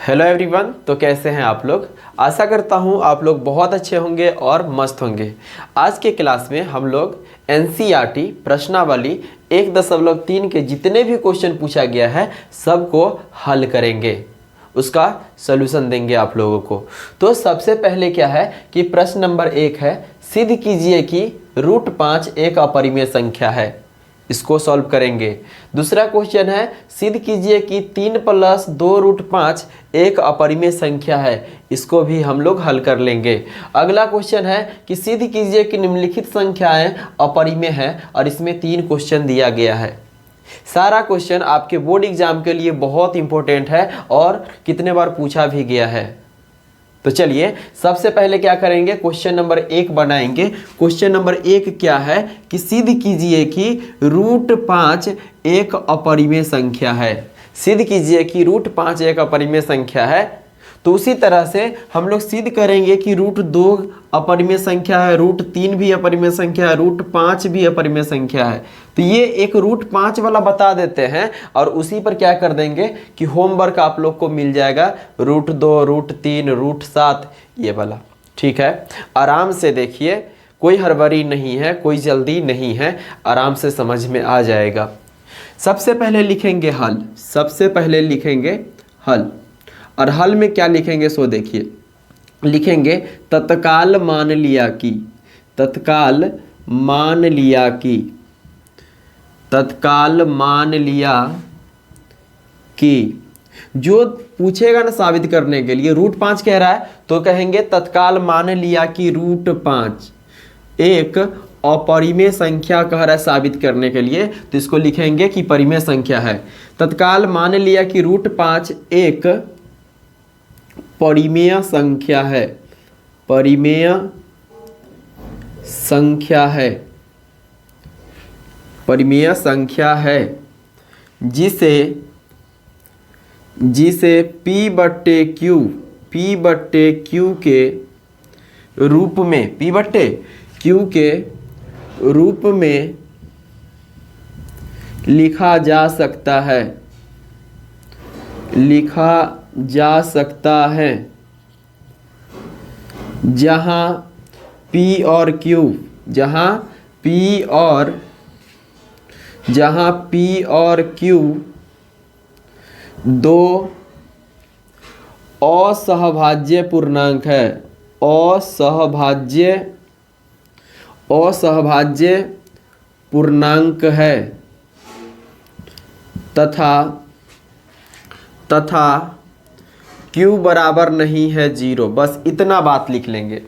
Hello everyone. तो कैसे हैं आप लोग। आशा करता हूं आप लोग बहुत अच्छे होंगे और मस्त होंगे। आज के क्लास में हम लोग एनसीईआरटी प्रश्नावली 1.3 के जितने भी क्वेश्चन पूछा गया है सबको हल करेंगे, उसका सलूशन देंगे आप लोगों को। तो सबसे पहले क्या है कि प्रश्न नंबर 1 है, सिद्ध कीजिए कि √5 एक अपरिमेय संख्या है। इसको सॉल्व करेंगे। दूसरा क्वेश्चन है, सिद्ध कीजिए कि 3 + 2√5 एक अपरिमेय संख्या है। इसको भी हम लोग हल कर लेंगे। अगला क्वेश्चन है कि सिद्ध कीजिए कि निम्नलिखित संख्याएं अपरिमेय हैं और इसमें 3 क्वेश्चन दिया गया है। सारा क्वेश्चन आपके बोर्ड एग्जाम के लिए बहुत इंपॉर्टेंट है और कितने बार पूछा भी गया है। तो चलिए सबसे पहले क्या करेंगे, क्वेश्चन नंबर 1 बनाएंगे। क्वेश्चन नंबर 1 क्या है कि सिद्ध कीजिए कि √5 एक अपरिमेय संख्या है। सिद्ध कीजिए कि √5 एक अपरिमेय संख्या है। तो उसी तरह से हम लोग सिद्ध करेंगे कि √2 अपरिमेय संख्या है, √3 भी अपरिमेय संख्या है, √5 भी अपरिमेय संख्या है। तो ये एक √5 वाला बता देते हैं और उसी पर क्या कर देंगे कि होमवर्क आप लोग को मिल जाएगा √2, √3, √7 ये वाला। ठीक है, आराम से देखिए, कोई हड़बड़ी नहीं है, कोई जल्दी नहीं है, आराम से समझ में आ जाएगा। सबसे पहले लिखेंगे हल। सबसे पहले लिखेंगे हल। और हल में क्या लिखेंगे सो देखिए, लिखेंगे तत्काल मान लिया कि, तत्काल मान लिया कि, तत्काल मान लिया कि, जो पूछेगा ना साबित करने के लिए √5 कह रहा है तो कहेंगे तत्काल मान लिया कि √5 एक अपरिमेय संख्या कह रहा है साबित करने के लिए, तो इसको लिखेंगे कि परिमेय संख्या है। तत्काल मान लिया कि √5 एक परिमेय संख्या है। परिमेय संख्या है। परिमेय संख्या है जिसे P/Q के रूप में, P/Q के रूप में लिखा जा सकता है। लिखा जा सकता है जहां P और Q, जहां P और Q दो असहभाज्य पूर्णांक है। असहभाज्य पूर्णांक है तथा Q बराबर नहीं है 0। बस इतना बात लिख लेंगे।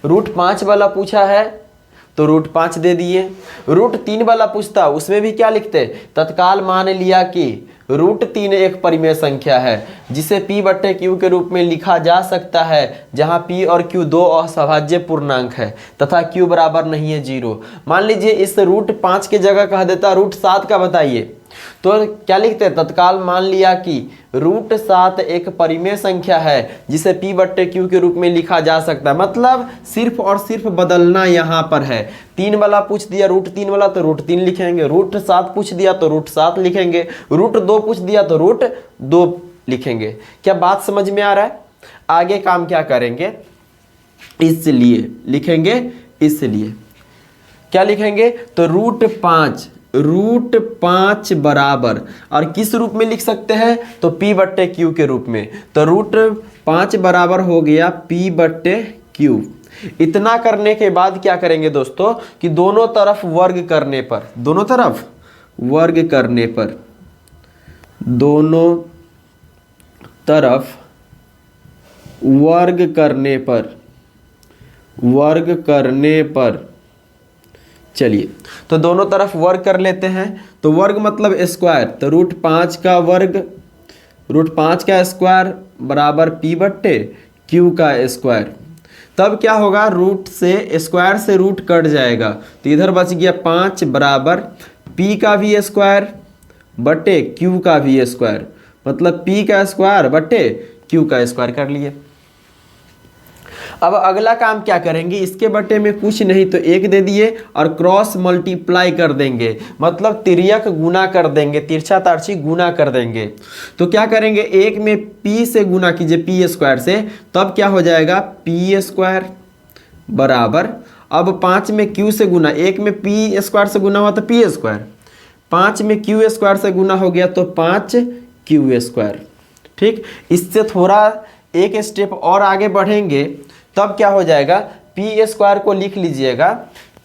√5 वाला पूछा है तो √5 दे दिए। √3 वाला पूछता उसमें भी क्या लिखते, तत्काल मान लिया कि √3 एक परिमेय संख्या है जिसे P/Q के रूप में लिखा जा सकता है जहां P और Q दो असहभाज्य पूर्णांक है तथा Q बराबर नहीं है 0। मान लीजिए इस √5 की जगह कह देता √7 का बताइए, तो क्या लिखते हैं, तत्काल मान लिया कि √7 एक परिमेय संख्या है जिसे P/Q के रूप में लिखा जा सकता है। मतलब सिर्फ और सिर्फ बदलना यहाँ पर है। 3 वाला पूछ दिया √3 वाला तो √3 लिखेंगे, √7 पूछ दिया तो √7 लिखेंगे, √2 पूछ दिया तो √2 लिखेंगे। क्या बात समझ में आ रहा है। आगे काम क्या करेंगे, इसलिए लिखेंगे, इसलिए क्या लिखेंगे तो √5 बराबर, और किस रूप में लिख सकते हैं तो P/Q के रूप में। तो √5 बराबर हो गया P/Q। इतना करने के बाद क्या करेंगे दोस्तों कि दोनों तरफ वर्ग करने पर, दोनों तरफ वर्ग करने पर, दोनों तरफ वर्ग करने पर, वर्ग करने पर, चलिए तो दोनों तरफ वर्ग कर लेते हैं। तो वर्ग मतलब स्क्वायर, तो √5 का वर्ग, √5 का स्क्वायर बराबर P/Q का स्क्वायर। तब क्या होगा, रूट से स्क्वायर से रूट कट जाएगा तो इधर बच गया 5 बराबर P का भी स्क्वायर बटे Q का भी स्क्वायर, मतलब P का स्क्वायर बटे Q का स्क्वायर कर लिए। अब अगला काम क्या करेंगे, इसके बटे में कुछ नहीं तो एक दे दिए और क्रॉस मल्टीप्लाई कर देंगे, मतलब तिर्यक गुना कर देंगे, तिरछा तारछी गुना कर देंगे। तो क्या करेंगे, एक में p से गुना कीजिए p स्क्वायर से, तब क्या हो जाएगा p स्क्वायर बराबर, अब 5 में q से गुना, एक में p स्क्वायर से गुना हुआ तो p स्क्वायर, 5 में q स्क्वायर से गुना हो गया तो 5q स्क्वायर। ठीक, इससे थोड़ा एक स्टेप और आगे बढ़ेंगे तब क्या हो जाएगा, p स्क्वायर को लिख लीजिएगा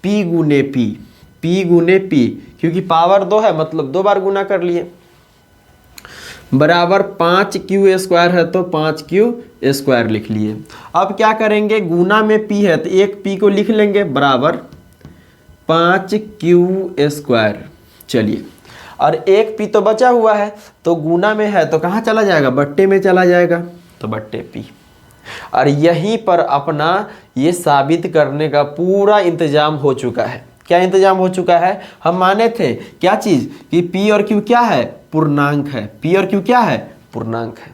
p गुने p, क्योंकि पावर 2 है मतलब 2 बार गुना कर लिए, बराबर 5q स्क्वायर है तो 5q स्क्वायर लिख लिए। अब क्या करेंगे, गुना में p है तो एक p को लिख लेंगे बराबर 5q स्क्वायर। चलिए, और एक p तो बचा हुआ है तो गुना में है तो कहाँ चला जाएगा, बट्टे में चला जाएगा, तो बट्टे p। और यहीं पर अपना ये साबित करने का पूरा इंतजाम हो चुका है। क्या इंतजाम हो चुका है, हम माने थे क्या चीज़ कि p और q क्या है, पूर्णांक है, p और q क्या है, पूर्णांक है।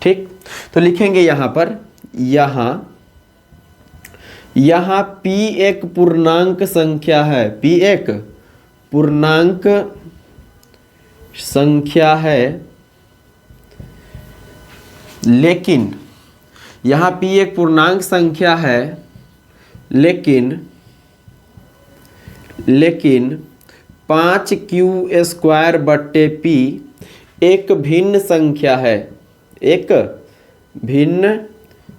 ठीक, तो लिखेंगे यहाँ पर, यहाँ p एक पूर्णांक संख्या है, p एक पूर्णांक संख्या है, लेकिन यहाँ p एक पूर्णांक संख्या है, लेकिन 5q स्क्वायर बट्टे p एक भिन्न संख्या है, एक भिन्न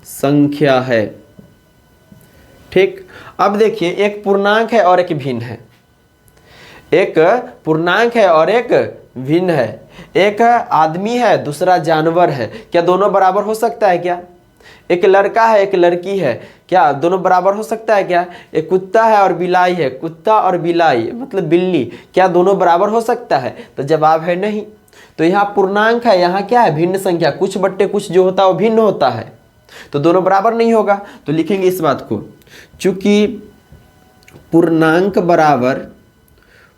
संख्या है। ठीक, अब देखिए एक पूर्णांक है और एक भिन्न है, एक पूर्णांक है और एक भिन्न है, एक आदमी है दूसरा जानवर है, क्या दोनों बराबर हो सकता है क्या? एक लड़का है एक लड़की है, क्या दोनों बराबर हो सकता है क्या? एक कुत्ता है और बिलाई है, कुत्ता और बिलाई मतलब बिल्ली, क्या दोनों बराबर हो सकता है? तो जवाब है नहीं। तो यहाँ पूर्णांक है, यहाँ क्या है, भिन्न संख्या, कुछ बट्टे कुछ जो होता है वो भिन्न होता है, तो दोनों बराबर नहीं होगा। तो लिखेंगे इस बात को, चूंकि पूर्णांक बराबर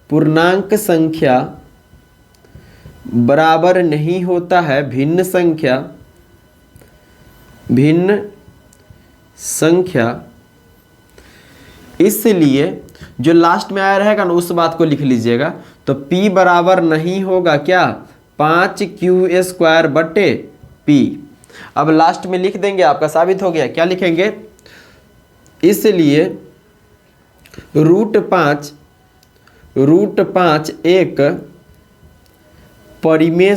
पूर्णांक संख्या बराबर नहीं होता है भिन्न संख्या, इसलिए जो लास्ट में आया रहेगा ना उस बात को लिख लीजिएगा। तो p बराबर नहीं होगा क्या, 5q स्क्वायर बटे p। अब लास्ट में लिख देंगे, आपका साबित हो गया। क्या लिखेंगे, इसलिए √5 एक परिमेय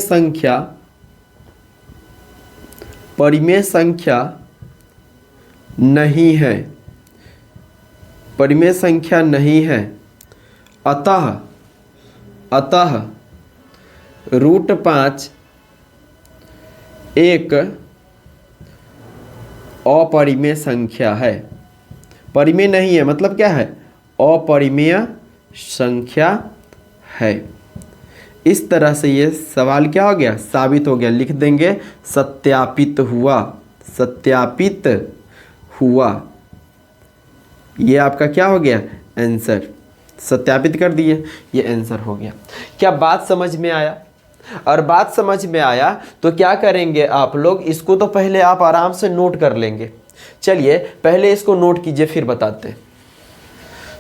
संख्या नहीं है, परिमेय संख्या नहीं है। अतः √5 एक अपरिमेय संख्या है, परिमेय नहीं है मतलब क्या है, अपरिमेय संख्या है। इस तरह से ये सवाल क्या हो गया, साबित हो गया। लिख देंगे सत्यापित हुआ, ये आपका क्या हो गया, आंसर। सत्यापित कर दिए, ये आंसर हो गया। क्या बात समझ में आया? और बात समझ में आया तो क्या करेंगे आप लोग, इसको तो पहले आप आराम से नोट कर लेंगे। चलिए पहले इसको नोट कीजिए फिर बताते हैं।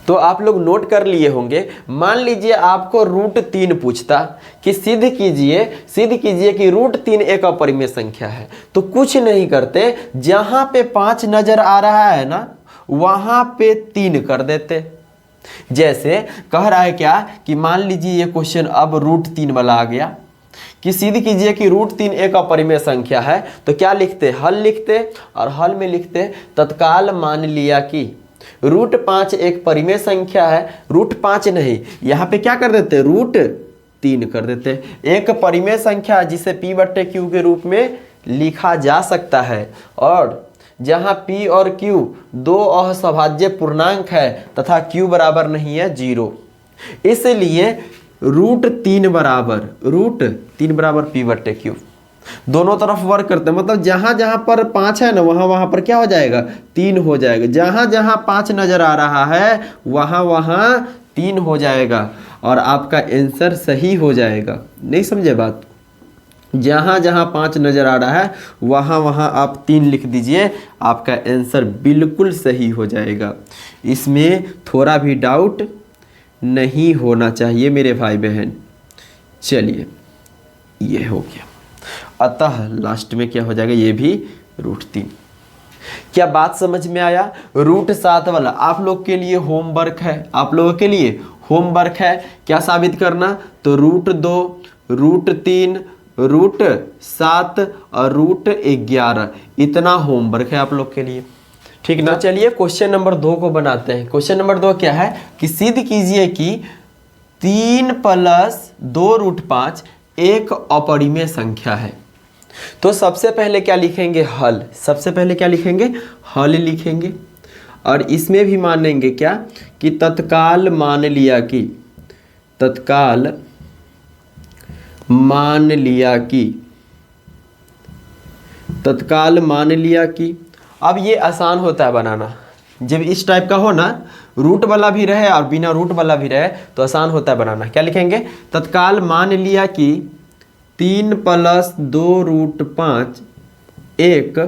तो आप लोग नोट कर लिए होंगे। मान लीजिए आपको √3 पूछता कि सिद्ध कीजिए कि √3 एक अपरिमेय संख्या है, तो कुछ नहीं करते, जहां पे 5 नजर आ रहा है ना वहां पे 3 कर देते। जैसे कह रहा है क्या कि मान लीजिए ये क्वेश्चन अब √3 वाला आ गया कि सिद्ध कीजिए कि √3 एक अपरिमेय संख्या है, तो क्या लिखते, हल लिखते, और हल में लिखते तत्काल मान लिया कि √5 एक परिमेय संख्या है। √5 नहीं, यहाँ पे क्या कर देते, √3 कर देते। एक परिमेय संख्या जिसे p बट्टे q के रूप में लिखा जा सकता है, और जहाँ p और q दो असभाज्य पूर्णांक है तथा q बराबर नहीं है 0, इसलिए √3 बराबर p बट्टे q। दोनों तरफ वर्क करते हैं, मतलब जहां जहां पर 5 है ना वहां पर क्या हो जाएगा, 3 हो जाएगा। जहां जहां 5 नजर आ रहा है वहां 3 हो जाएगा और आपका आंसर सही हो जाएगा। नहीं समझे बात? जहाँ जहाँ 5 नज़र आ रहा है वहाँ वहाँ आप 3 लिख दीजिए, आपका आंसर बिल्कुल सही हो जाएगा। इसमें थोड़ा भी डाउट नहीं होना चाहिए मेरे भाई बहन। चलिए ये हो गया, अतः लास्ट में क्या हो जाएगा, ये भी √3। क्या बात समझ में आया? √7 वाला आप लोग के लिए होमवर्क है, आप लोगों के लिए होमवर्क है। क्या साबित करना? तो √2, √3, √7 और √11 इतना होमवर्क है आप लोग के लिए, ठीक ना। चलिए क्वेश्चन नंबर 2 को बनाते हैं। क्वेश्चन नंबर 2 क्या है कि सिद्ध कीजिए कि 3 + 2√5 एक अपरिमेय संख्या है। तो सबसे पहले क्या लिखेंगे? हल। सबसे पहले क्या लिखेंगे? हल लिखेंगे। और इसमें भी मानेंगे क्या कि तत्काल मान लिया कि, तत्काल मान लिया कि, तत्काल मान लिया कि। अब ये आसान होता है बनाना, जब इस टाइप का हो ना, रूट वाला भी रहे और बिना रूट वाला भी रहे तो आसान होता है बनाना। क्या लिखेंगे? तत्काल मान लिया कि 3 + 2√5 एक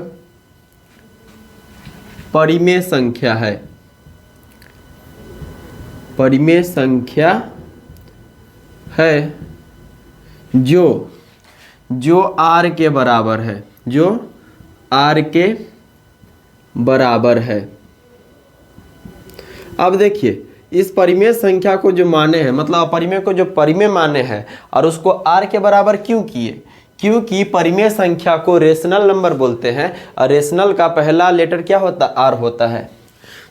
परिमेय संख्या है, परिमेय संख्या है जो r के बराबर है, जो r के बराबर है। अब देखिए इस परिमेय संख्या को जो माने हैं, मतलब अपरिमेय को जो परिमेय माने हैं और उसको r के बराबर क्यों किए? क्योंकि परिमेय संख्या को रेशनल नंबर बोलते हैं और रेशनल का पहला लेटर क्या होता है? r होता है।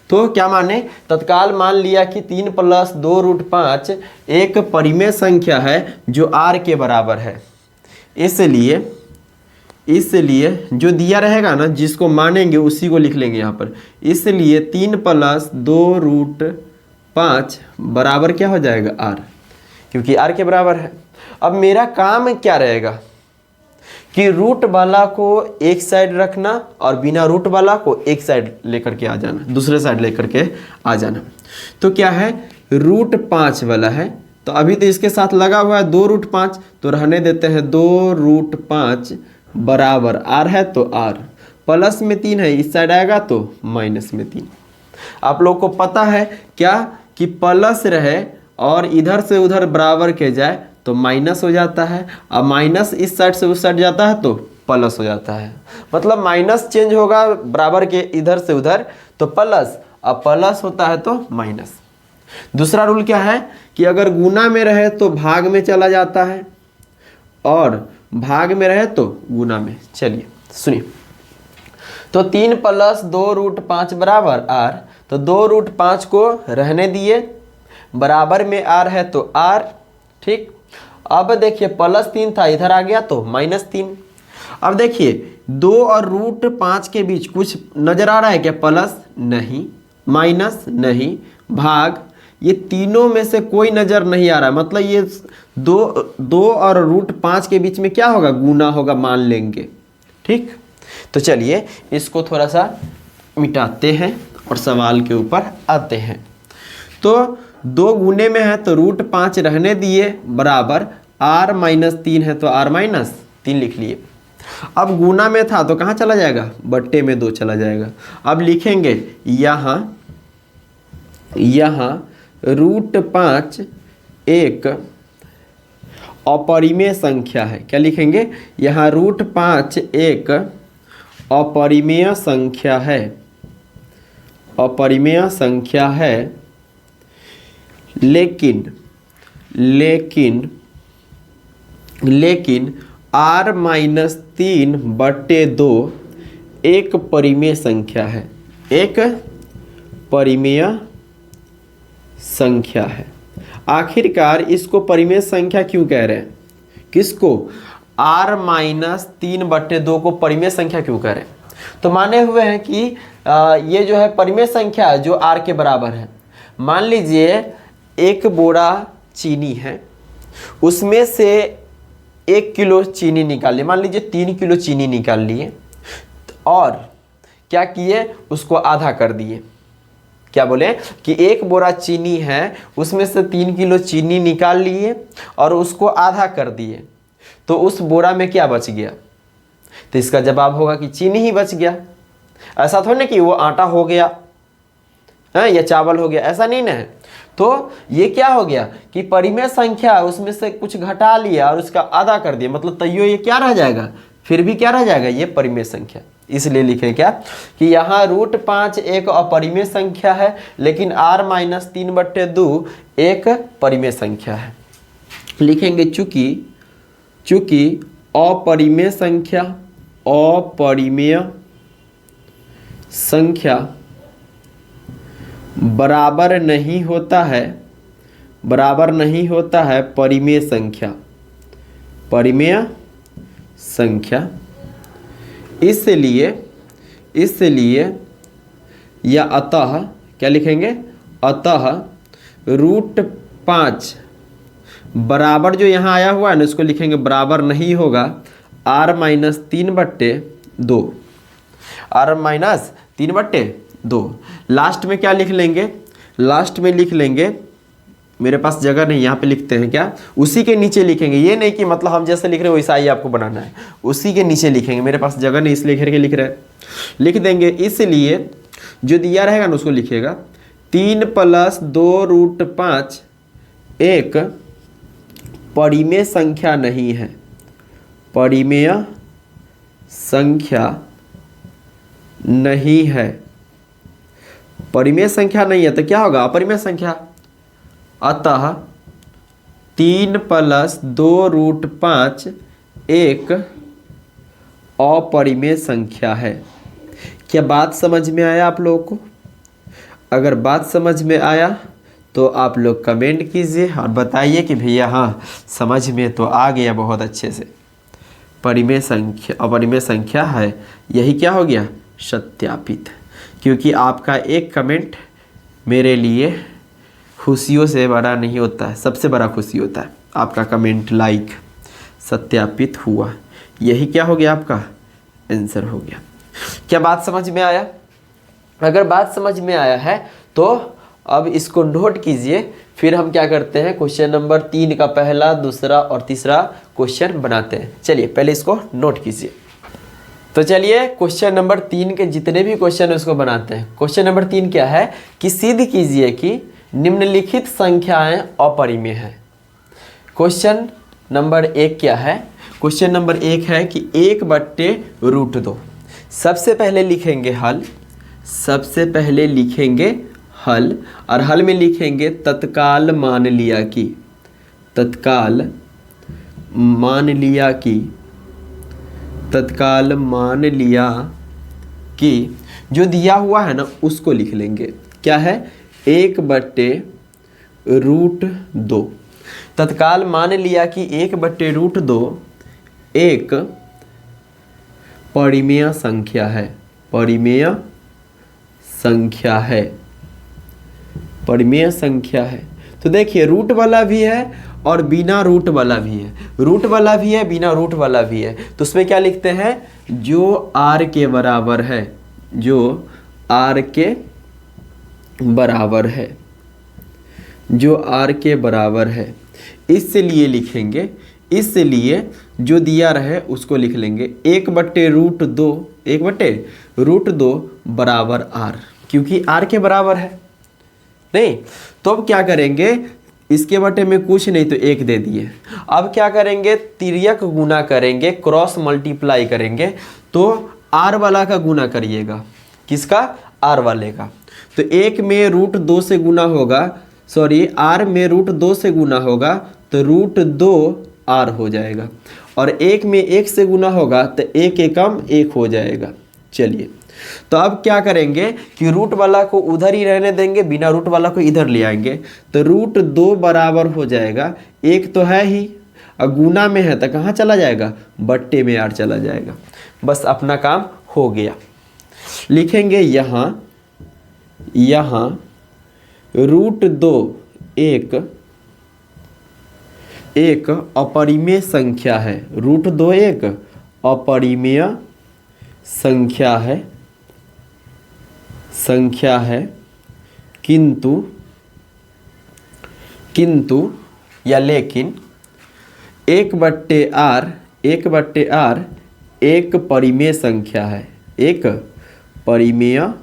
तो क्या माने? तत्काल मान लिया कि 3 + 2√5 एक परिमेय संख्या है जो r के बराबर है। इसलिए जो दिया रहेगा ना, जिसको मानेंगे उसी को लिख लेंगे यहाँ पर। इसलिए 3 + 2√5 बराबर क्या हो जाएगा? r, क्योंकि r के बराबर है। अब मेरा काम क्या रहेगा कि रूट वाला को एक साइड रखना और बिना रूट वाला को एक साइड लेकर के आ जाना, दूसरे साइड लेकर के आ जाना। तो क्या है? √5 वाला है, तो अभी तो इसके साथ लगा हुआ है 2√5, तो रहने देते हैं 2√5 बराबर r है, तो r प्लस में 3 है, इस साइड आएगा तो माइनस में 3। आप लोग को पता है क्या कि प्लस रहे और इधर से उधर बराबर के जाए तो माइनस हो जाता है, और माइनस इस साइड से उस साइड जाता है तो प्लस हो जाता है। मतलब माइनस चेंज होगा बराबर के इधर से उधर तो प्लस, और प्लस होता है तो माइनस। दूसरा रूल क्या है कि अगर गुना में रहे तो भाग में चला जाता है और भाग में रहे तो गुना में। चलिए सुनिए, तो 3 + 2√5 बराबर r, तो 2√5 को रहने दिए, बराबर में r है तो r, ठीक। अब देखिए +3 था, इधर आ गया तो -3। अब देखिए 2 और √5 के बीच कुछ नजर आ रहा है क्या? प्लस नहीं, माइनस नहीं, भाग, ये तीनों में से कोई नजर नहीं आ रहा है। मतलब ये 2 और √5 के बीच में क्या होगा? गुना होगा, मान लेंगे, ठीक। तो चलिए इसको थोड़ा सा मिटाते हैं और सवाल के ऊपर आते हैं। तो 2 गुने में है तो √5 रहने दिए, बराबर r - 3 है तो r - 3 लिख लिए। अब गुना में था तो कहाँ चला जाएगा? बट्टे में 2 चला जाएगा। अब लिखेंगे यहाँ √5 एक अपरिमेय संख्या है। क्या लिखेंगे? यहाँ √5 एक अपरिमेय संख्या है, अपरिमेय संख्या है, लेकिन r - 3/2 एक परिमेय संख्या है, एक परिमेय संख्या है। आखिरकार इसको परिमेय संख्या क्यों कह रहे हैं? किसको? r - 3/2 को परिमेय संख्या क्यों कह रहे हैं? तो माने हुए हैं कि ये जो है परिमेय संख्या है जो r के बराबर है। मान लीजिए 1 बोरा चीनी है, उसमें से 1 किलो चीनी निकाल लिए, मान लीजिए 3 किलो चीनी निकाल लिए और क्या किए? उसको आधा कर दिए। क्या बोले कि 1 बोरा चीनी है, उसमें से 3 किलो चीनी निकाल लिए और उसको आधा कर दिए। तो उस बोरा में क्या बच गया? तो इसका जवाब होगा कि चीनी ही बच गया। ऐसा थोड़ा ना कि वो आटा हो गया है या चावल हो गया, ऐसा नहीं ना है। तो ये क्या हो गया कि परिमेय संख्या उसमें से कुछ घटा लिया और उसका आधा कर दिया, मतलब तैयो ये क्या रह जाएगा, फिर भी क्या रह जाएगा, ये परिमेय संख्या। इसलिए लिखे क्या कि यहाँ √5 एक अपरिमेय संख्या है, लेकिन r-3/2 एक परिमेय संख्या है। लिखेंगे चूंकि अपरिमेय संख्या बराबर नहीं होता है परिमेय संख्या, इसलिए या अतः क्या लिखेंगे, अतः √5 बराबर जो यहाँ आया हुआ है ना, इसको लिखेंगे बराबर नहीं होगा r-3/2, r-3/2। लास्ट में क्या लिख लेंगे, लास्ट में लिख लेंगे, मेरे पास जगह नहीं, यहाँ पे लिखते हैं क्या, उसी के नीचे लिखेंगे। ये नहीं कि मतलब हम जैसे लिख रहे हैं वैसा ही आपको बनाना है, उसी के नीचे लिखेंगे। मेरे पास जगह नहीं इसलिए घेर के लिख रहे हैं, लिख देंगे। इसलिए जो दिया रहेगा ना उसको लिखिएगा 3 + 2√5 एक परिमेय संख्या नहीं है, परिमेय संख्या नहीं है, परिमेय संख्या नहीं है तो क्या होगा, अपरिमेय संख्या। अतः 3 + 2√5 एक अपरिमेय संख्या है। क्या बात समझ में आया आप लोगों को? अगर बात समझ में आया तो आप लोग कमेंट कीजिए और बताइए कि भैया हाँ समझ में तो आ गया बहुत अच्छे से। परिमेय संख्या अपरिमेय संख्या है, यही क्या हो गया, सत्यापित। क्योंकि आपका एक कमेंट मेरे लिए खुशियों से बड़ा नहीं होता है, सबसे बड़ा खुशी होता है आपका कमेंट, लाइक, सत्यापित हुआ, यही क्या हो गया, आपका आंसर हो गया। क्या बात समझ में आया? अगर बात समझ में आया है तो अब इसको नोट कीजिए, फिर हम क्या करते हैं, क्वेश्चन नंबर 3 का पहला, दूसरा और तीसरा क्वेश्चन बनाते हैं। चलिए पहले इसको नोट कीजिए। तो चलिए क्वेश्चन नंबर 3 के जितने भी क्वेश्चन है उसको बनाते हैं। क्वेश्चन नंबर 3 क्या है कि सिद्ध कीजिए कि निम्नलिखित संख्याएं अपरिमेय हैं। क्वेश्चन नंबर 1 क्या है, क्वेश्चन नंबर 1 है कि 1/√2। सबसे पहले लिखेंगे हल, और हल में लिखेंगे तत्काल मान लिया कि जो दिया हुआ है ना उसको लिख लेंगे। क्या है, 1/√2। तत्काल मान लिया कि 1/√2 एक परिमेय संख्या है। तो देखिए रूट वाला भी है और बिना रूट वाला भी है, रूट वाला भी है, बिना रूट वाला भी है। तो उसमें क्या लिखते हैं, जो r के बराबर है, इसलिए लिखेंगे, इसलिए जो दिया रहे उसको लिख लेंगे 1/√2 बराबर r, क्योंकि r के बराबर है नहीं। तो अब क्या करेंगे, इसके बटे में कुछ नहीं तो 1 दे दिए। अब क्या करेंगे, तिर्यक गुना करेंगे, क्रॉस मल्टीप्लाई करेंगे। तो r वाला का गुना करिएगा, किसका, r वाले का। तो 1 में √2 से गुना होगा, r में √2 से गुना होगा तो √2r हो जाएगा, और 1 में 1 से गुना होगा तो 1 एकम 1 हो जाएगा। चलिए तो अब क्या करेंगे कि रूट वाला को उधर ही रहने देंगे, बिना रूट वाला को इधर ले आएंगे। तो √2 बराबर हो जाएगा, 1 तो है ही, और गुना में है तो कहाँ चला जाएगा, बट्टे में r चला जाएगा। बस अपना काम हो गया। लिखेंगे यहाँ √2 एक अपरिमेय संख्या है, √2 एक अपरिमेय संख्या है, किंतु या लेकिन 1/r 1/r एक परिमेय संख्या है, एक परिमेय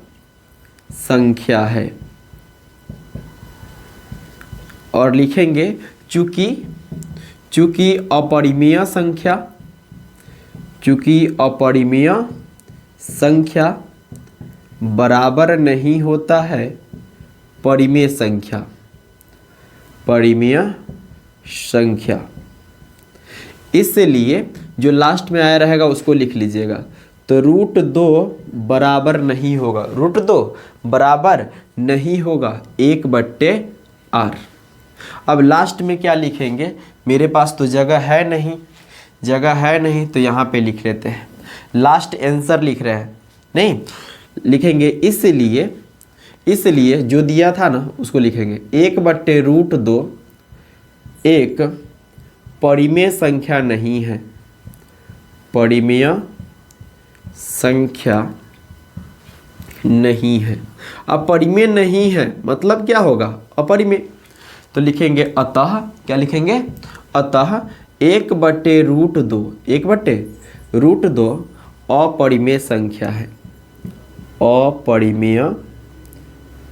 संख्या है। और लिखेंगे चूंकि अपरिमेय संख्या बराबर नहीं होता है परिमेय संख्या, इसलिए जो लास्ट में आया रहेगा उसको लिख लीजिएगा। तो √2 बराबर नहीं होगा, √2 बराबर नहीं होगा 1/r। अब लास्ट में क्या लिखेंगे, मेरे पास तो जगह है नहीं तो यहाँ पे लिख लेते हैं। लास्ट आंसर लिख रहे हैं, नहीं लिखेंगे, इसलिए जो दिया था ना उसको लिखेंगे 1/√2 एक परिमेय संख्या नहीं है, परिमेय संख्या नहीं है। अब परिमेय नहीं है मतलब क्या होगा, अपरिमेय। तो लिखेंगे अतः, क्या लिखेंगे, अतः 1/√2 अपरिमेय संख्या है, अपरिमेय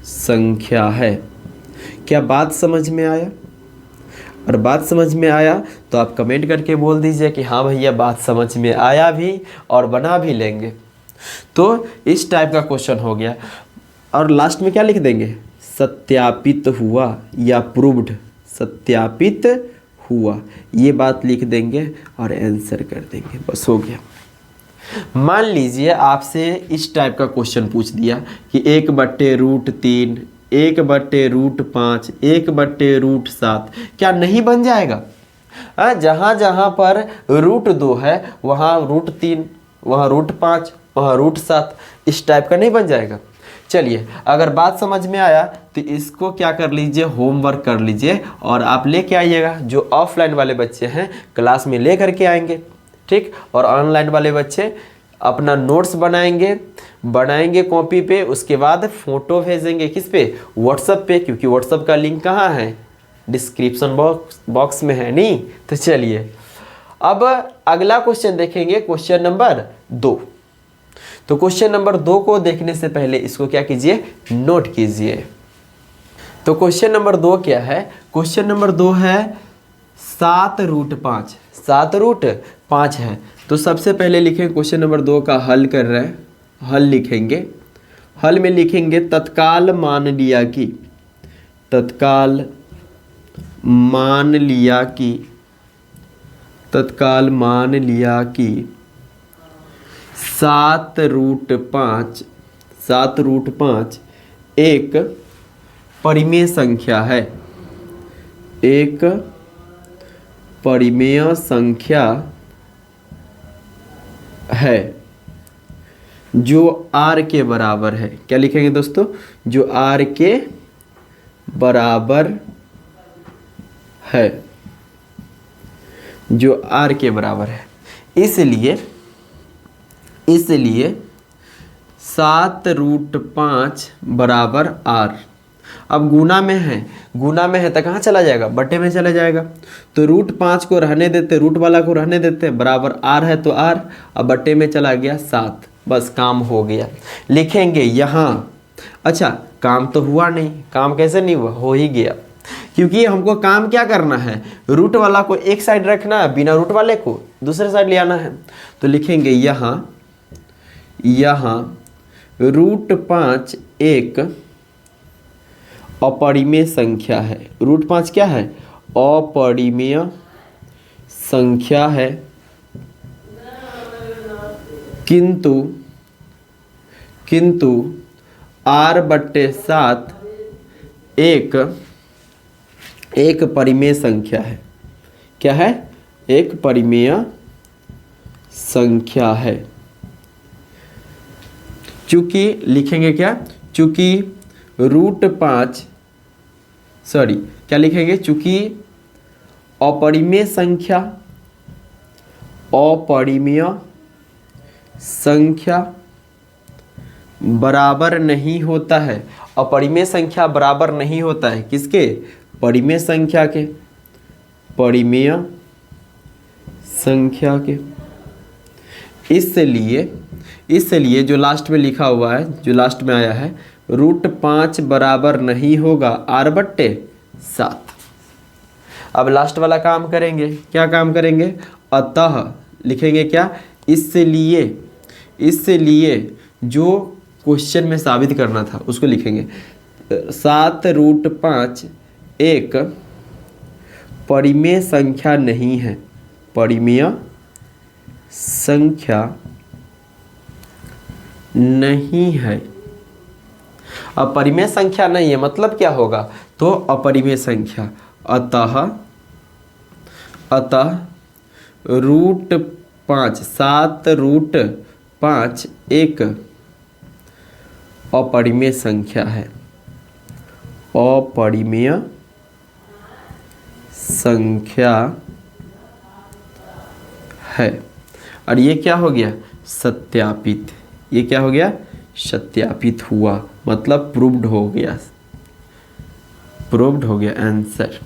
संख्या है। क्या बात समझ में आया? और बात समझ में आया तो आप कमेंट करके बोल दीजिए कि हाँ भैया बात समझ में आया भी और बना भी लेंगे। तो इस टाइप का क्वेश्चन हो गया। और लास्ट में क्या लिख देंगे, सत्यापित हुआ या प्रूव्ड, सत्यापित हुआ, ये बात लिख देंगे और आंसर कर देंगे, बस हो गया। मान लीजिए आपसे इस टाइप का क्वेश्चन पूछ दिया कि 1/√3, 1/√5, 1/√7 क्या नहीं बन जाएगा? जहाँ जहाँ पर √2 है वहाँ √3, वहाँ √5, वहाँ √7, इस टाइप का नहीं बन जाएगा। चलिए, अगर बात समझ में आया तो इसको क्या कर लीजिए, होमवर्क कर लीजिए और आप लेके आइएगा। जो ऑफलाइन वाले बच्चे हैं क्लास में ले करके आएंगे, ठीक, और ऑनलाइन वाले बच्चे अपना नोट्स बनाएंगे कॉपी पे, उसके बाद फ़ोटो भेजेंगे किस पे, व्हाट्सएप पे, क्योंकि व्हाट्सएप का लिंक कहाँ है, डिस्क्रिप्शन बॉक्स में है। नहीं तो चलिए अब अगला क्वेश्चन देखेंगे, क्वेश्चन नंबर 2। तो क्वेश्चन नंबर 2 को देखने से पहले इसको क्या कीजिए, नोट कीजिए। तो क्वेश्चन नंबर 2 क्या है, क्वेश्चन नंबर 2 है 7√5, 7√5 है। तो सबसे पहले लिखें, क्वेश्चन नंबर 2 का हल कर रहे हैं, हल लिखेंगे। हल में लिखेंगे तत्काल मान लिया कि, तत्काल मान लिया कि 7√5 एक परिमेय संख्या है, एक परिमेय संख्या है जो r के बराबर है। क्या लिखेंगे दोस्तों, जो r के बराबर है, जो r के बराबर है। इसलिए 7√5 बराबर r। अब गुना में है तो कहाँ चला जाएगा, बटे में चला जाएगा। तो √5 को रहने देते, रूट वाला को रहने देते, बराबर r है तो r, अब बटे में चला गया 7, बस काम हो गया। लिखेंगे यहाँ, अच्छा काम तो हुआ नहीं, काम कैसे नहीं हुआ, हो ही गया, क्योंकि हमको काम क्या करना है, रूट वाला को एक साइड रखना है, बिना रूट वाले को दूसरे साइड ले आना है। तो लिखेंगे यहाँ √5 एक अपरिमेय संख्या है। √5 क्या है, अपरिमेय संख्या है, किंतु r/7 एक परिमेय संख्या है। क्या है, एक परिमेय संख्या है। चूंकि लिखेंगे क्या, चूंकि √5 क्या लिखेंगे, चूंकि अपरिमेय संख्या बराबर नहीं होता है। अपरिमेय संख्या बराबर नहीं होता है किसके, परिमेय संख्या के, परिमेय संख्या के। इसलिए जो लास्ट में लिखा हुआ है, जो लास्ट में आया है, √5 बराबर नहीं होगा r/7। अब लास्ट वाला काम करेंगे। क्या काम करेंगे? अतः लिखेंगे क्या? इसलिए जो क्वेश्चन में साबित करना था उसको लिखेंगे। 7√5 एक परिमेय संख्या नहीं है। परिमेय संख्या नहीं है। अब परिमेय संख्या नहीं है मतलब क्या होगा? तो अपरिमेय संख्या। अतः √5 7√5 एक अपरिमेय संख्या है। अपरिमेय संख्या है। और ये क्या हो गया? सत्यापित। ये क्या हो गया? सत्यापित हुआ, मतलब प्रूव्ड हो गया। प्रूव्ड हो गया आंसर।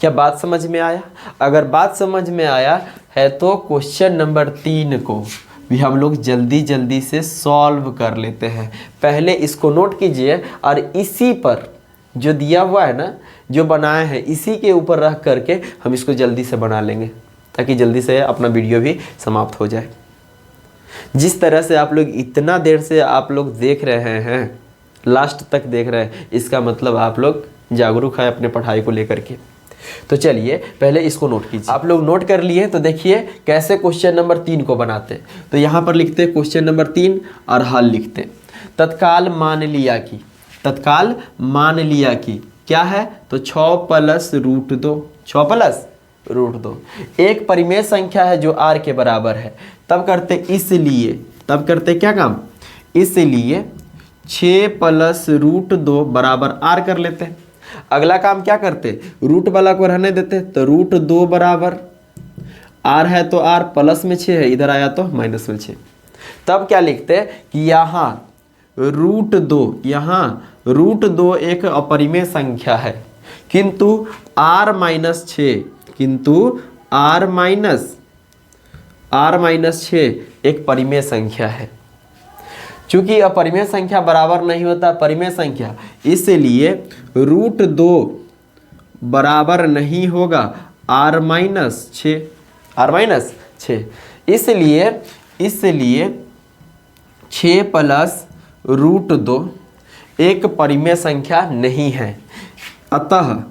क्या बात समझ में आया? अगर बात समझ में आया है तो क्वेश्चन नंबर 3 को भी हम लोग जल्दी से सॉल्व कर लेते हैं। पहले इसको नोट कीजिए और इसी पर जो दिया हुआ है ना, जो बनाए हैं, इसी के ऊपर रख करके हम इसको जल्दी से बना लेंगे ताकि जल्दी से अपना वीडियो भी समाप्त हो जाए। जिस तरह से आप लोग इतना देर से आप लोग देख रहे हैं, लास्ट तक देख रहे हैं, इसका मतलब आप लोग जागरूक है अपने पढ़ाई को लेकर के। तो चलिए पहले इसको नोट कीजिए। आप लोग नोट कर लिए तो देखिए कैसे क्वेश्चन नंबर 3 को बनाते हैं। तो यहाँ पर लिखते हैं क्वेश्चन नंबर 3 और हल लिखते हैं। तत्काल मान लिया कि क्या है? तो 6 + √2। 6 + √2 एक परिमेय संख्या है जो r के बराबर है। तब करते क्या काम? इसलिए 6 + √2 बराबर r कर लेते हैं। अगला काम क्या करते? रूट वाला को रहने देते, तो √2 बराबर r है तो r प्लस में 6 है, इधर आया तो माइनस में 6। तब क्या लिखते हैं कि यहाँ √2 एक अपरिमेय संख्या है, किंतु r - 6 एक परिमेय संख्या है। चूंकि अपरिमेय संख्या बराबर नहीं होता परिमेय संख्या, इसलिए √2 बराबर नहीं होगा r - 6। इसलिए 6 + √2 एक परिमेय संख्या नहीं है। अतः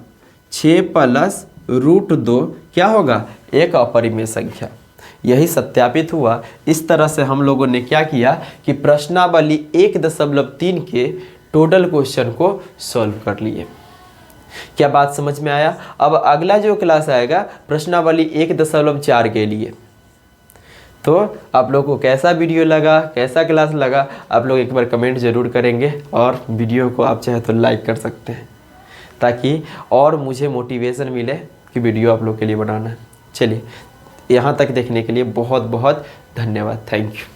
6 + √2 क्या होगा? एक अपरिमेय संख्या। यही सत्यापित हुआ। इस तरह से हम लोगों ने क्या किया कि प्रश्नावली 1.3 के टोटल क्वेश्चन को सॉल्व कर लिए। क्या बात समझ में आया? अब अगला जो क्लास आएगा प्रश्नावली 1.4 के लिए। तो आप लोग को कैसा वीडियो लगा, कैसा क्लास लगा, आप लोग एक बार कमेंट ज़रूर करेंगे और वीडियो को आप चाहे तो लाइक कर सकते हैं ताकि और मुझे मोटिवेशन मिले कि वीडियो आप लोग के लिए बनाना है। चलिए, यहाँ तक देखने के लिए बहुत बहुत धन्यवाद। Thank you.